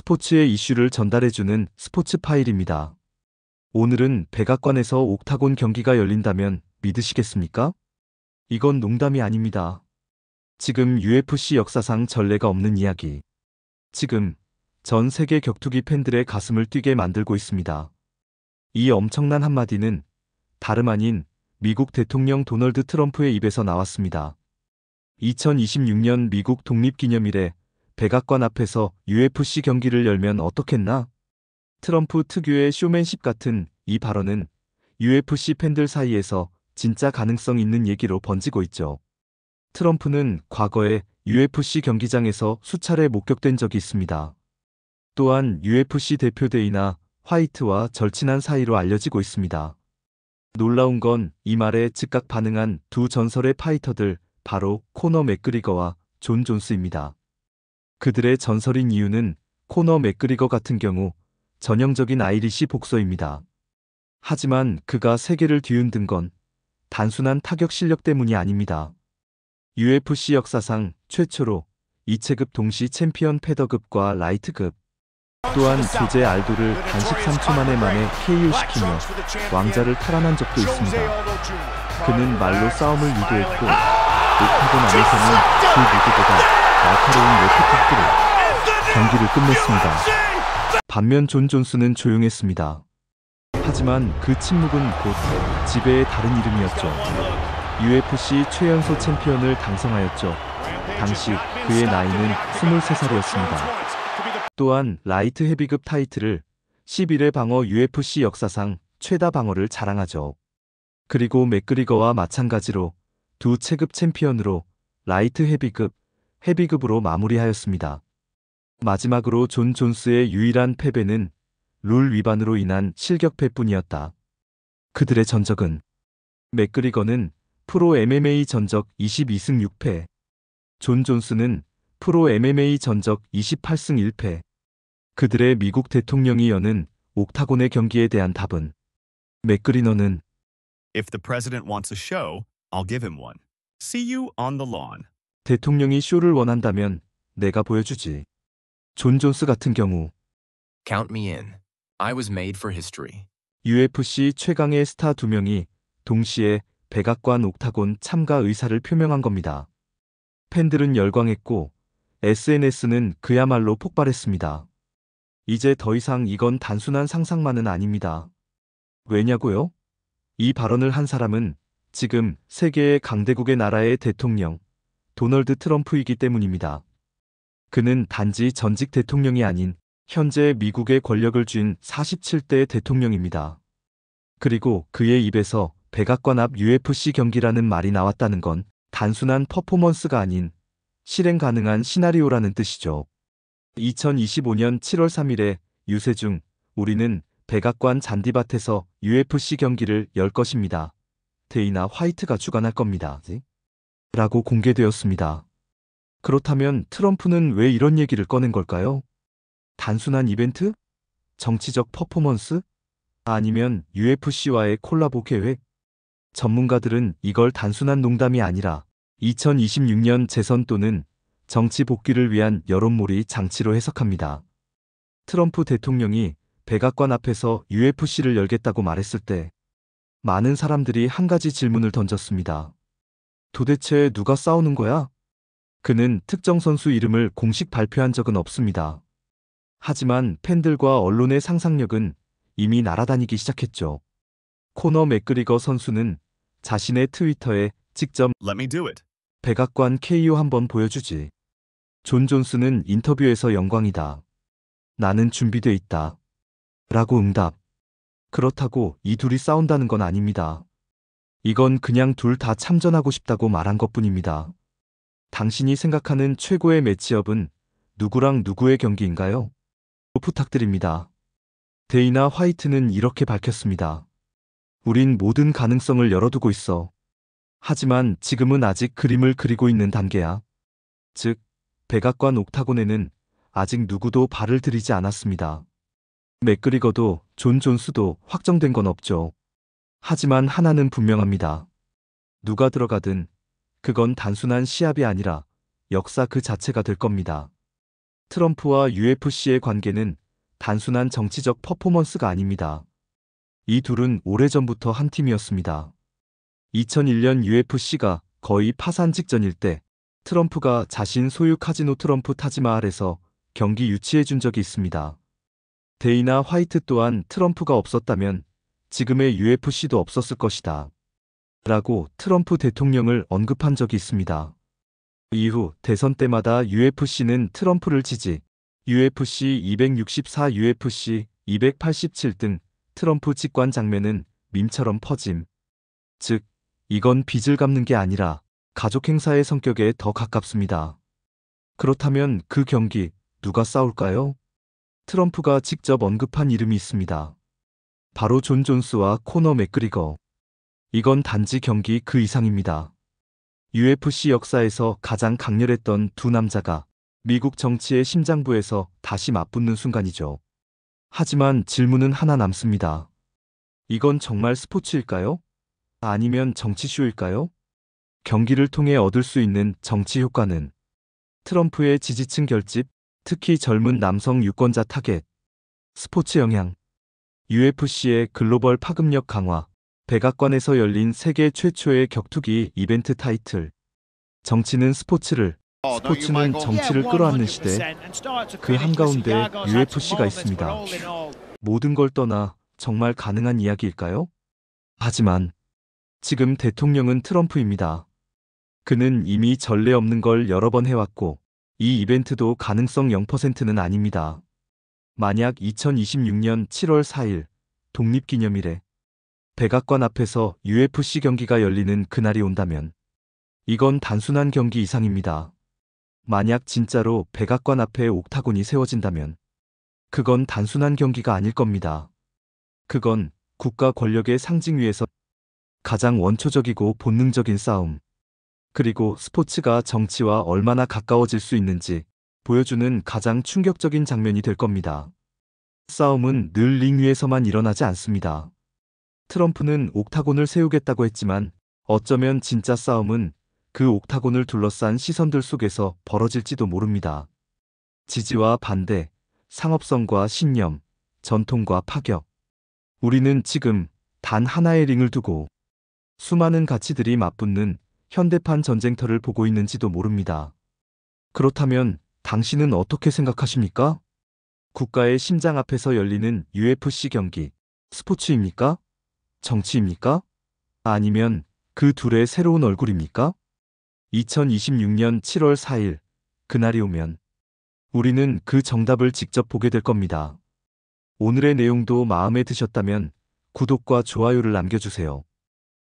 스포츠의 이슈를 전달해주는 스포츠 파일입니다. 오늘은 백악관에서 옥타곤 경기가 열린다면 믿으시겠습니까? 이건 농담이 아닙니다. 지금 UFC 역사상 전례가 없는 이야기. 지금 전 세계 격투기 팬들의 가슴을 뛰게 만들고 있습니다. 이 엄청난 한마디는 다름 아닌 미국 대통령 도널드 트럼프의 입에서 나왔습니다. 2026년 미국 독립기념일에 백악관 앞에서 UFC 경기를 열면 어떻겠나? 트럼프 특유의 쇼맨십 같은 이 발언은 UFC 팬들 사이에서 진짜 가능성 있는 얘기로 번지고 있죠. 트럼프는 과거에 UFC 경기장에서 수차례 목격된 적이 있습니다. 또한 UFC 대표대이나 화이트와 절친한 사이로 알려지고 있습니다. 놀라운 건 이 말에 즉각 반응한 두 전설의 파이터들, 바로 코너 맥그리거와 존 존스입니다. 그들의 전설인 이유는 코너 맥그리거 같은 경우 전형적인 아이리시 복서입니다. 하지만 그가 세계를 뒤흔든 건 단순한 타격 실력 때문이 아닙니다. UFC 역사상 최초로 2체급 동시 챔피언 패더급과 라이트급, 또한 조제 알도를 단 13초 만에 KO시키며 왕자를 탈환한 적도 있습니다. 그는 말로 싸움을 유도했고 옥타곤 안에서는 그 누구보다 날카로운 레프트킥으로 경기를 끝냈습니다. 반면 존 존스는 조용했습니다. 하지만 그 침묵은 곧 지배의 다른 이름이었죠. UFC 최연소 챔피언을 당성하였죠. 당시 그의 나이는 23살이었습니다. 또한 라이트 헤비급 타이틀을 11회 방어 UFC 역사상 최다 방어를 자랑하죠. 그리고 맥그리거와 마찬가지로 두 체급 챔피언으로 라이트 헤비급으로 마무리하였습니다. 마지막으로 존 존스의 유일한 패배는 룰 위반으로 인한 실격패뿐이었다. 그들의 전적은 맥그리거는 프로 MMA 전적 22승 6패, 존 존스는 프로 MMA 전적 28승 1패. 그들의 미국 대통령이 여는 옥타곤의 경기에 대한 답은 맥그리너는 If the president wants a show, I'll give him one. See you on the lawn. 대통령이 쇼를 원한다면 내가 보여주지. 존 존스 같은 경우 Count me in. I was made for history. UFC 최강의 스타 두 명이 동시에 백악관 옥타곤 참가 의사를 표명한 겁니다. 팬들은 열광했고 SNS는 그야말로 폭발했습니다. 이제 더 이상 이건 단순한 상상만은 아닙니다. 왜냐고요? 이 발언을 한 사람은 지금 세계의 강대국의 나라의 대통령, 도널드 트럼프이기 때문입니다. 그는 단지 전직 대통령이 아닌 현재 미국의 권력을 쥔 47대 대통령입니다. 그리고 그의 입에서 백악관 앞 UFC 경기라는 말이 나왔다는 건 단순한 퍼포먼스가 아닌 실행 가능한 시나리오라는 뜻이죠. 2025년 7월 3일에 유세중 우리는 백악관 잔디밭에서 UFC 경기를 열 것입니다. 데이나 화이트가 주관할 겁니다. 라고 공개되었습니다. 그렇다면 트럼프는 왜 이런 얘기를 꺼낸 걸까요? 단순한 이벤트? 정치적 퍼포먼스? 아니면 UFC와의 콜라보 계획? 전문가들은 이걸 단순한 농담이 아니라 2026년 재선 또는 정치 복귀를 위한 여론몰이 장치로 해석합니다. 트럼프 대통령이 백악관 앞에서 UFC를 열겠다고 말했을 때 많은 사람들이 한 가지 질문을 던졌습니다. 도대체 누가 싸우는 거야? 그는 특정 선수 이름을 공식 발표한 적은 없습니다. 하지만 팬들과 언론의 상상력은 이미 날아다니기 시작했죠. 코너 맥그리거 선수는 자신의 트위터에 직접 Let me do it. 백악관 KO 한번 보여주지. 존 존스는 인터뷰에서 영광이다. 나는 준비돼 있다. 라고 응답. 그렇다고 이 둘이 싸운다는 건 아닙니다. 이건 그냥 둘 다 참전하고 싶다고 말한 것뿐입니다. 당신이 생각하는 최고의 매치업은 누구랑 누구의 경기인가요? 부탁드립니다. 데이나 화이트는 이렇게 밝혔습니다. 우린 모든 가능성을 열어두고 있어. 하지만 지금은 아직 그림을 그리고 있는 단계야. 즉, 백악관 옥타곤에는 아직 누구도 발을 들이지 않았습니다. 맥그리거도 존 존스도 확정된 건 없죠. 하지만 하나는 분명합니다. 누가 들어가든 그건 단순한 시합이 아니라 역사 그 자체가 될 겁니다. 트럼프와 UFC의 관계는 단순한 정치적 퍼포먼스가 아닙니다. 이 둘은 오래전부터 한 팀이었습니다. 2001년 UFC가 거의 파산 직전일 때 트럼프가 자신 소유 카지노 트럼프 타지마할에서 경기 유치해 준 적이 있습니다. 데이나 화이트 또한 트럼프가 없었다면 지금의 UFC도 없었을 것이다. 라고 트럼프 대통령을 언급한 적이 있습니다. 이후 대선 때마다 UFC는 트럼프를 지지, UFC 264, UFC 287 등 트럼프 직관 장면은 밈처럼 퍼짐. 즉, 이건 빚을 갚는 게 아니라 가족 행사의 성격에 더 가깝습니다. 그렇다면 그 경기 누가 싸울까요? 트럼프가 직접 언급한 이름이 있습니다. 바로 존 존스와 코너 맥그리거. 이건 단지 경기 그 이상입니다. UFC 역사에서 가장 강렬했던 두 남자가 미국 정치의 심장부에서 다시 맞붙는 순간이죠. 하지만 질문은 하나 남습니다. 이건 정말 스포츠일까요? 아니면 정치쇼일까요? 경기를 통해 얻을 수 있는 정치 효과는 트럼프의 지지층 결집, 특히 젊은 남성 유권자 타겟, 스포츠 영향, UFC의 글로벌 파급력 강화, 백악관에서 열린 세계 최초의 격투기 이벤트 타이틀. 정치는 스포츠를, 스포츠는 정치를 끌어안는 시대. 그 한가운데 UFC가 있습니다. 모든 걸 떠나 정말 가능한 이야기일까요? 하지만 지금 대통령은 트럼프입니다. 그는 이미 전례 없는 걸 여러 번 해왔고 이 이벤트도 가능성 0%는 아닙니다. 만약 2026년 7월 4일 독립기념일에 백악관 앞에서 UFC 경기가 열리는 그날이 온다면 이건 단순한 경기 이상입니다. 만약 진짜로 백악관 앞에 옥타곤이 세워진다면 그건 단순한 경기가 아닐 겁니다. 그건 국가 권력의 상징 위에서 가장 원초적이고 본능적인 싸움, 그리고 스포츠가 정치와 얼마나 가까워질 수 있는지 보여주는 가장 충격적인 장면이 될 겁니다. 싸움은 늘 링 위에서만 일어나지 않습니다. 트럼프는 옥타곤을 세우겠다고 했지만 어쩌면 진짜 싸움은 그 옥타곤을 둘러싼 시선들 속에서 벌어질지도 모릅니다. 지지와 반대, 상업성과 신념, 전통과 파격. 우리는 지금 단 하나의 링을 두고 수많은 가치들이 맞붙는 현대판 전쟁터를 보고 있는지도 모릅니다. 그렇다면 당신은 어떻게 생각하십니까? 국가의 심장 앞에서 열리는 UFC 경기, 스포츠입니까? 정치입니까? 아니면 그 둘의 새로운 얼굴입니까? 2026년 7월 4일, 그날이 오면 우리는 그 정답을 직접 보게 될 겁니다. 오늘의 내용도 마음에 드셨다면 구독과 좋아요를 남겨주세요.